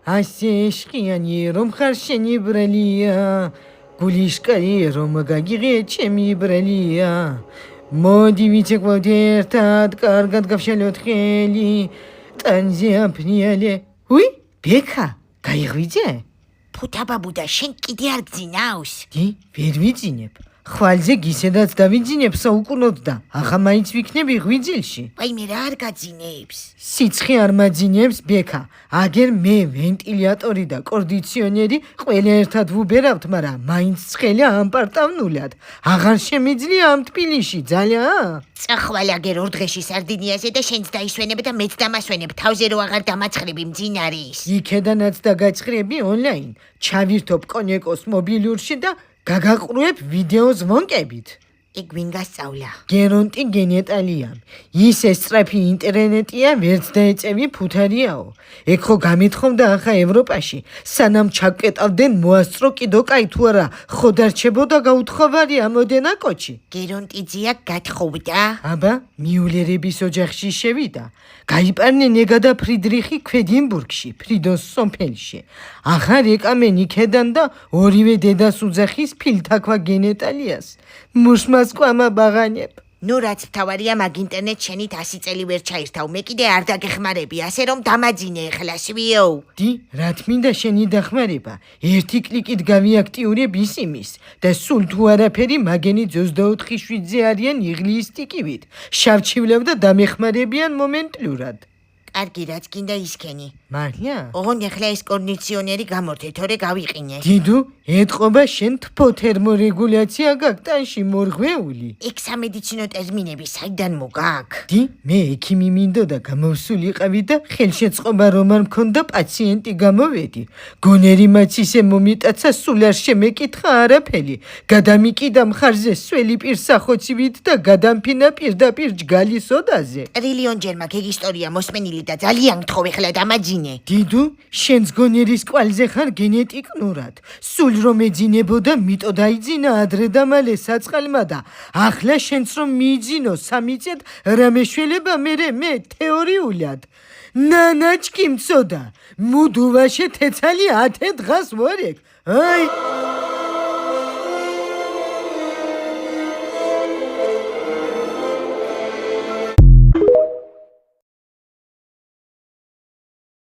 ასე შხიანი რომ ხარ შენი ბრალია გულიშკარი რომ გაგიღე ჩემი ბრალია მოდი ვიცეკვავთ ერთად კარგად გავშალოთ ხელი ტანზე აფრიალე უი ბექა გაიღვიძე ფუთაბაბუდა შენ კიდე არ გძინავს დი ვერ ვიძინებ ხვალზე გისედაც დავიძინებ საუკუნოდ და ახლა მაინც ვიქნები ღვიძილში ვაი მე რა არ გაძინებს სიცხე არ მაძინებს ბექა აგერ მე ვენტილატორი და კონდიციონერი ყველა ერთად ვუბერავთ მაგრამ მაინც ცხელა ამპარტავნულად აღარ შემიძლია ამ თბილისში ძალიან წახვალ აგერ ორ დღეში სარდინიაზე და შენც დაისვენებ და მეც დამასვენებ თავზე რო აღარ დამაცხრები მძინარის იქედანაც დაგაჭხრები ონლაინ ჩავირთობ კონეკოს მობილურში და გაგაყრუებ ვიდეოს ვონკებით იქ ვინ გასწავლა გერონტი გენეტალიამ ისე სწრაფი ინტერნეტია ვერც დაეწევი ფუთარიაო ეგ ხო გამეთხოვდა ახლა ევროპაში სანამ ჩაგკეტავდნენ მოასწრო კიდო კაი თუ არა ხო დარჩებოდა გაუთხოვარი ამოდენა კოჩი გერონტიძია გათხოვდა აბა მიულერების ოჯახში შევიდა გაიპარნენ ნეგა და ფრიდრიხი ქვედინბურგში ფრიდოს სომფელში ახლა რეკამენ იქედან და ორივე დედას უძახის ფილთაქვა გენეტალიას მუშმას ყვამა ბაღანებ ნუ რაც მთავარია მაგ ინტერნეტ შენით 100 წელი ვერ ჩაირთავ მე კიდე არ დაგეხმარები ასე რომ დამაძინე ეხლა სვიო დი რა თმინდა შენი დახმარება ერთი კლიკით გავიაქტიურებ ისიმის და სულ თუ არაფერი მაგენი 24/7-ზე არიან იღლიის ტიკივით შავჩივლებ და დამეხმარებიან მომენტლურად კარგი რაც გინდა ისქენი მართლა ოღონდ ეხლა ეს კონდიციონერი გამორთე თორე გავიყინე დიდუ ეთყობა შენ თერმორეგულაცია გაკტანში მორღვეული ეგ სამედიცინო ტერმინები საიდან მოგაქ დი მე ექიმი მინდოდა გამოვსულიყავი და ხელშეწყობა რომ არ მქონდა პაციენტი გამოვედი გონერი მაცისე მომიტაცა სულ არ შემეკითხა არაფერი გადამიკიდა მხარზე სველი პირსახოცივით და გადამფინა პირდაპირ ჯგალის ოდაზე ტრილიონჯერ მაგ ეგ ისტორია მოსმენილი და ძალიან გთხოვ ეხლა დამაძინე დიდუ შენს გონერის კვალზე ხარ გენეტიკნურად სულ რომ ეძინებოდა მიტო დაიძინა ადრე და მალე საწყალმა და ახლა შენც რომ მიიძინო სამიწეთ რამე შველება მე თეორიულად ნანაჩკი მწოდა მუდუვაშე თეცალი 10 დღას ვორეკ აი